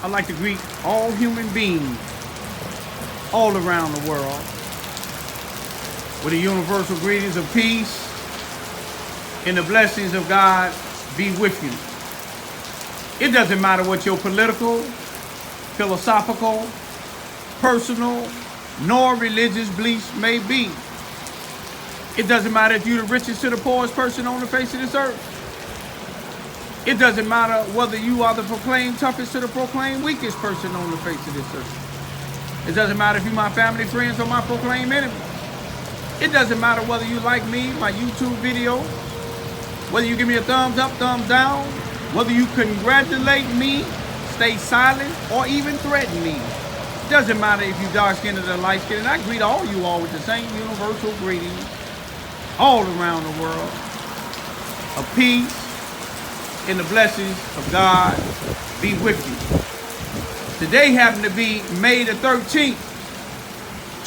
I'd like to greet all human beings all around the world with the universal greetings of peace and the blessings of God be with you. It doesn't matter what your political, philosophical, personal, nor religious beliefs may be. It doesn't matter if you're the richest to the poorest person on the face of this earth. It doesn't matter whether you are the proclaimed toughest to the proclaimed weakest person on the face of this earth. It doesn't matter if you're my family, friends, or my proclaimed enemy. It doesn't matter whether you like me, my YouTube video, whether you give me a thumbs up, thumbs down, whether you congratulate me, stay silent, or even threaten me. It doesn't matter if you're dark-skinned or light-skinned. I greet all you all with the same universal greeting all around the world of peace and the blessings of God be with you. Today happened to be May the 13th,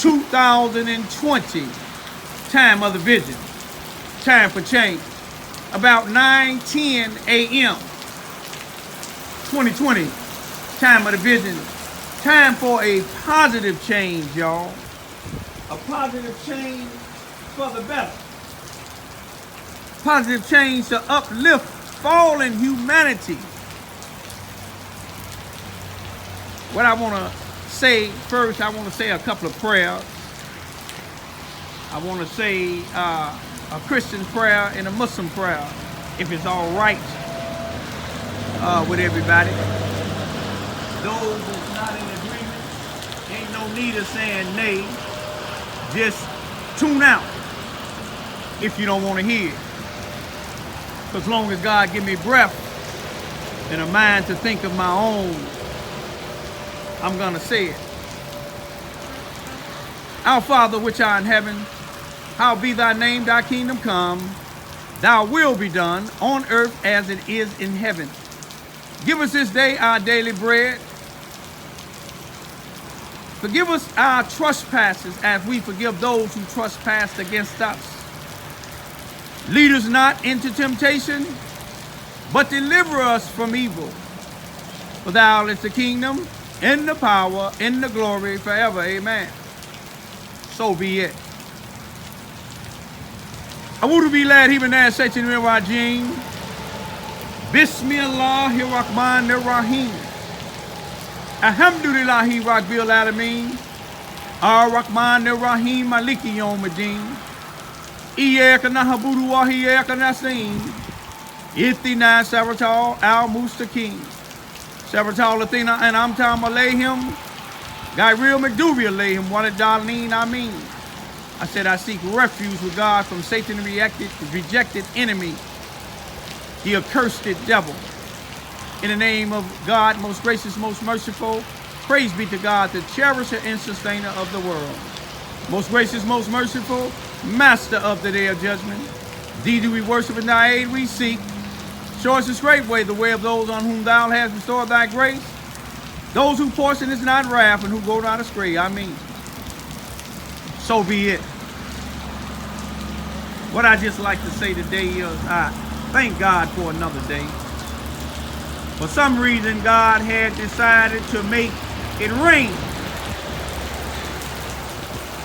2020, time of the vision, time for change. About 9:10 a.m. 2020, time of the vision, time for a positive change, y'all. A positive change for the better. Positive change to uplift fallen humanity. What I want to say first, I want to say a couple of prayers. I want to say a Christian prayer and a Muslim prayer, if it's all right with everybody. Those that's not in agreement, ain't no need of saying nay. Just tune out if you don't want to hear. As long as God give me breath and a mind to think of my own, I'm going to say it. Our Father which art in heaven, hallowed be thy name, thy kingdom come, thy will be done on earth as it is in heaven. Give us this day our daily bread. Forgive us our trespasses as we forgive those who trespass against us. Lead us not into temptation, but deliver us from evil. For thou is the kingdom, and the power, and the glory forever. Amen. So be it. A'udhu billahi minash shaitanir rajim. Bismillahirrahmanirrahim. Alhamdulillahi rabbil alamin. Ar-Rahmanir-Rahim Maliki Yawmiddin. Iyyaka na'budu wa iyyaka nasta'in. Ihdina siratal al-mustaqim. Siratal Athena and Amtam Alayhim. Gairil Magdubi Alayhim. Walidaleen Amin. I said I seek refuge with God from Satan, rejected enemy, the accursed devil. In the name of God, most gracious, most merciful, praise be to God, the cherisher and sustainer of the world. Most gracious, most merciful, master of the day of judgment. Thee do we worship and thy aid we seek. Show us this great way, the way of those on whom thou hast restored thy grace. Those whose portion is not wrath and who go not astray. Amen. So be it. What I just like to say today is I thank God for another day. For some reason, God had decided to make it rain.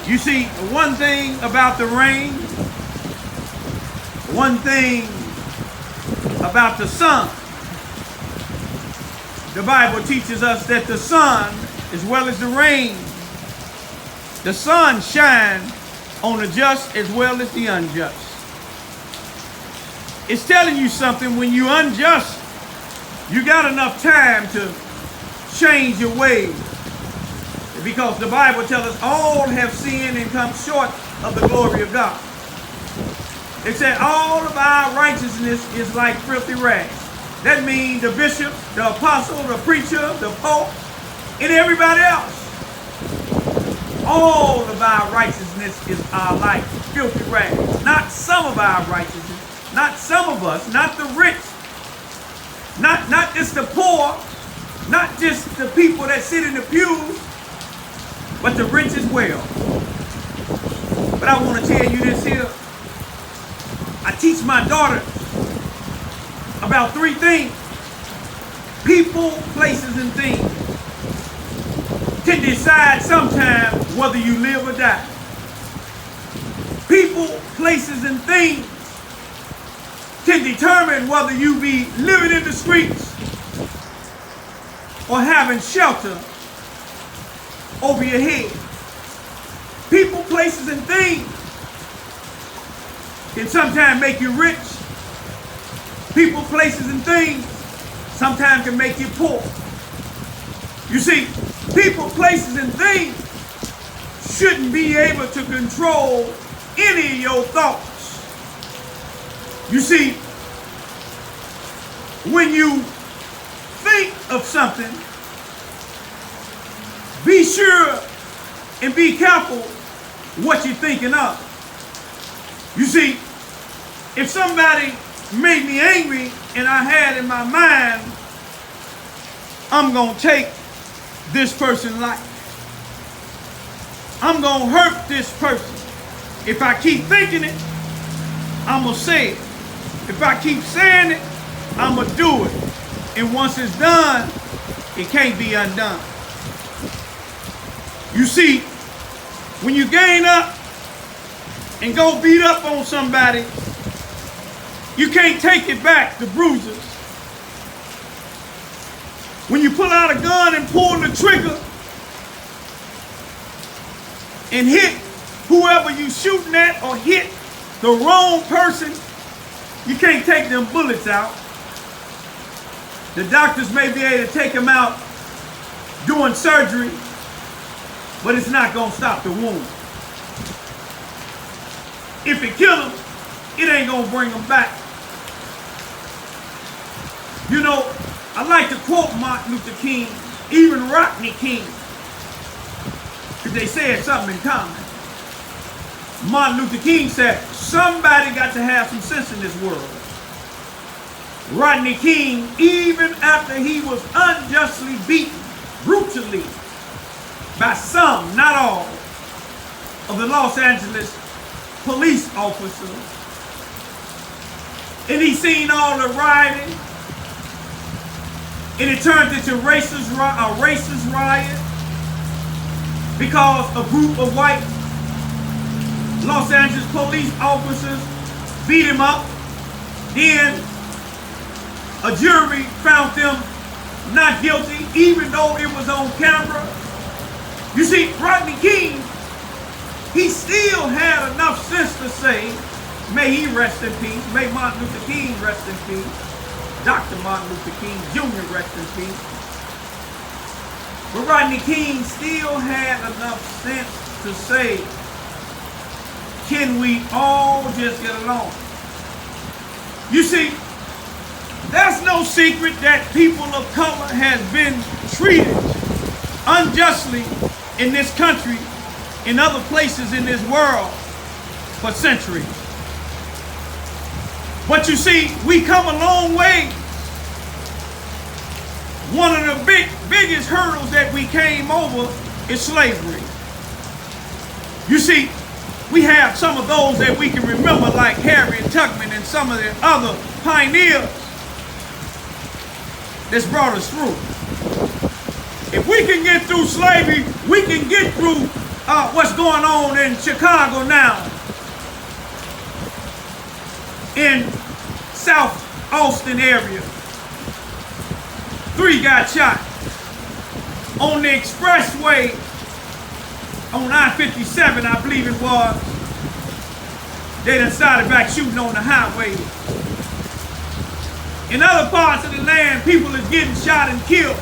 You see, one thing about the rain, one thing about the sun. The Bible teaches us that the sun, as well as the rain, the sun shines on the just as well as the unjust. It's telling you something. When you're unjust, you got enough time to change your ways. Because the Bible tells us all have sinned and come short of the glory of God. It said all of our righteousness is like filthy rags. That means the bishop, the apostle, the preacher, the pope, and everybody else. All of our righteousness is our like filthy rags. Not some of our righteousness, not some of us, not the rich, not just the poor, not just the people that sit in the pews, but the rich as well. But I want to tell you this here. I teach my daughter about three things. People, places, and things can decide sometime whether you live or die. People, places, and things can determine whether you be living in the streets or having shelter over your head. People, places, and things can sometimes make you rich. People, places, and things sometimes can make you poor. You see, people, places, and things shouldn't be able to control any of your thoughts. You see, when you think of something, be sure and be careful what you're thinking of. You see, if somebody made me angry and I had in my mind, I'm going to take this person's life. I'm going to hurt this person. If I keep thinking it, I'm going to say it. If I keep saying it, I'm going to do it. And once it's done, it can't be undone. You see, when you gain up and go beat up on somebody, you can't take it back, the bruises. When you pull out a gun and pull the trigger and hit whoever you shooting at or hit the wrong person, you can't take them bullets out. The doctors may be able to take them out doing surgery, but it's not going to stop the wound. If it kill them, it ain't going to bring them back. You know, I like to quote Martin Luther King, even Rodney King, because they said something in common. Martin Luther King said, somebody got to have some sense in this world. Rodney King, even after he was unjustly beaten, brutally, by some, not all, of the Los Angeles police officers, and he seen all the rioting, and it turned into a racist riot because a group of white Los Angeles police officers beat him up. Then a jury found them not guilty, even though it was on camera. You see, Rodney King, he still had enough sense to say, may he rest in peace, may Martin Luther King rest in peace, Dr. Martin Luther King Jr. rest in peace. But Rodney King still had enough sense to say, can we all just get along? You see, there's no secret that people of color has been treated unjustly in this country, in other places in this world for centuries. But you see, we come a long way. One of the biggest hurdles that we came over is slavery. You see, we have some of those that we can remember, like Harriet Tubman and some of the other pioneers that's brought us through. If we can get through slavery, we can get through what's going on in Chicago now, in South Austin area. 3 got shot. On the expressway, on I-57, I believe it was, they done started back shooting on the highway. In other parts of the land, people is getting shot and killed.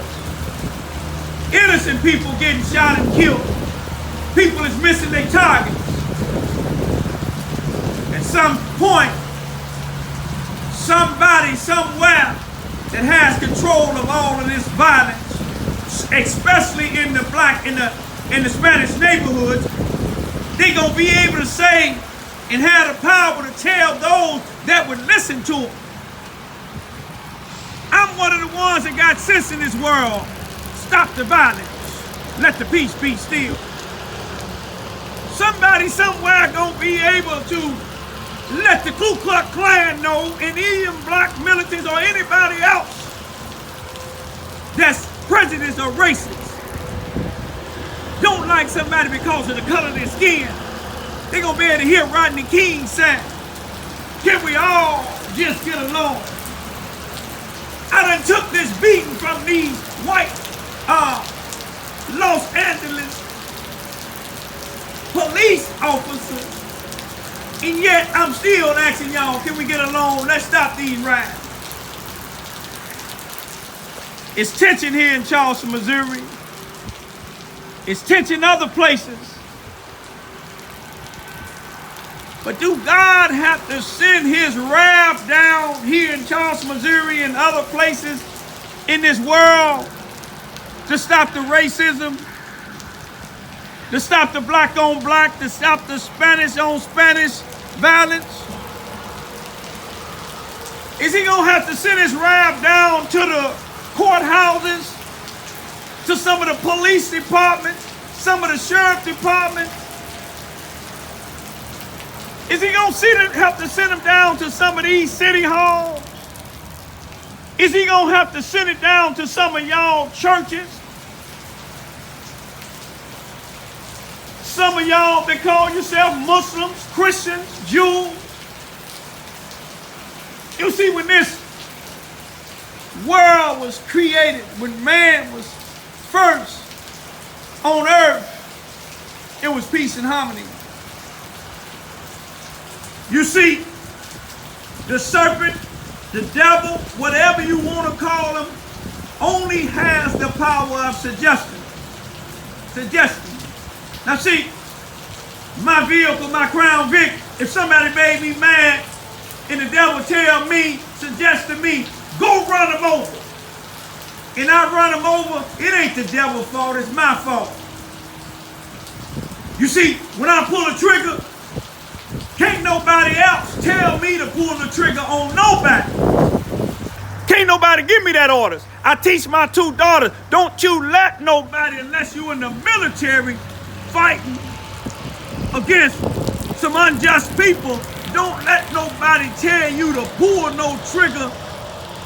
Innocent people getting shot and killed. People is missing their targets. At some point, somebody somewhere that has control of all of this violence, especially in the black, in the Spanish neighborhoods, they gonna be able to say and have the power to tell those that would listen to them. I'm one of the ones that got sense in this world. Stop the violence. Let the peace be still. Somebody somewhere gonna be able to let the Ku Klux Klan know, and even black militants or anybody else that's prejudiced or racist, don't like somebody because of the color of their skin, they're going to be able to hear Rodney King say, can we all just get along? I done took this beating from these white Los Angeles police officers, and yet I'm still asking y'all, can we get along? Let's stop these riots. It's tension here in Charleston, Missouri. It's tension other places. But do God have to send his wrath down here in Charleston, Missouri and other places in this world to stop the racism, to stop the black on black, to stop the Spanish on Spanish violence? Is he gonna have to send his wrath down to the courthouses, to some of the police departments, some of the sheriff departments? Is he gonna have to send them down to some of these city halls? Is he gonna have to send it down to some of y'all churches? Some of y'all that call yourself Muslims, Christians, Jews. You see, when this world was created, when man was first on earth, it was peace and harmony. You see, the serpent, the devil, whatever you want to call him, only has the power of suggestion. Now see, my vehicle, my Crown Vic, if somebody made me mad and the devil tell me, suggest to me, go run him over, and I run him over, it ain't the devil's fault, it's my fault. You see, when I pull a trigger, can't nobody else tell me to pull the trigger on nobody. Can't nobody give me that orders. I teach my two daughters, don't you let nobody, unless you in the military fighting against some unjust people, don't let nobody tell you to pull no trigger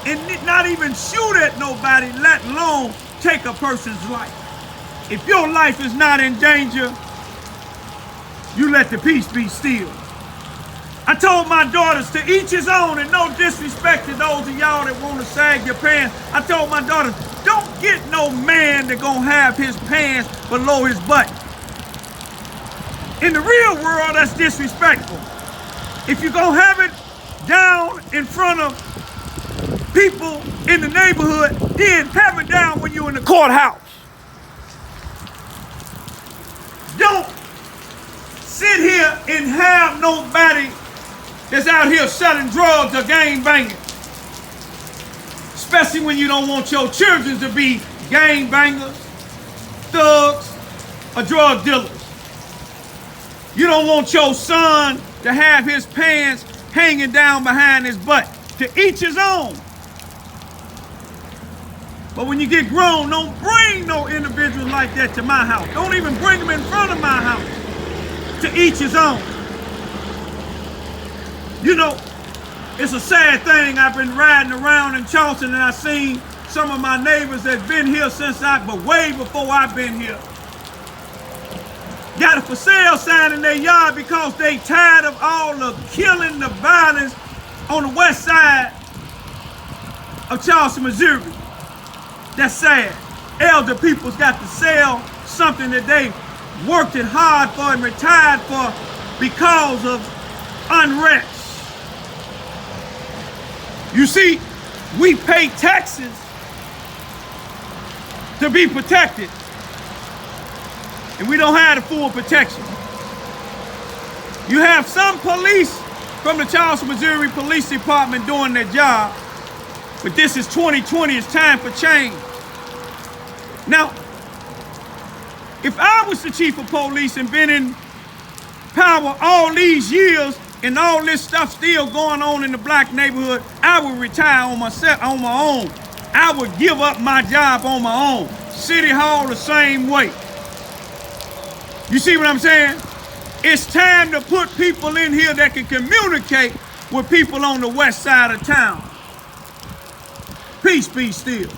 and not even shoot at nobody, let alone take a person's life. If your life is not in danger, you let the peace be still. I told my daughters, to each his own, and no disrespect to those of y'all that want to sag your pants. I told my daughters, don't get no man that gonna have his pants below his butt. In the real world, that's disrespectful. If you're gonna have it down in front of people in the neighborhood, then have it down when you're in the courthouse. Don't sit here and have nobody that's out here selling drugs or gang banging. Especially when you don't want your children to be gang bangers, thugs, or drug dealers. You don't want your son to have his pants hanging down behind his butt. To each his own. But when you get grown, don't bring no individuals like that to my house. Don't even bring them in front of my house. To each his own. You know, it's a sad thing. I've been riding around in Charleston and I've seen some of my neighbors that's been here since but way before I've been here. Got a for sale sign in their yard because they tired of all the killing, the violence on the west side of Charleston, Missouri. That's sad. Elder people's got to sell something that they worked it hard for and retired for because of unrest. You see, we pay taxes to be protected, and we don't have the full protection. You have some police from the Charleston, Missouri Police Department doing their job, but this is 2020, it's time for change. Now, if I was the chief of police and been in power all these years and all this stuff still going on in the black neighborhood, I would retire on my own. I would give up my job on my own. City Hall the same way. You see what I'm saying? It's time to put people in here that can communicate with people on the west side of town. Peace be still.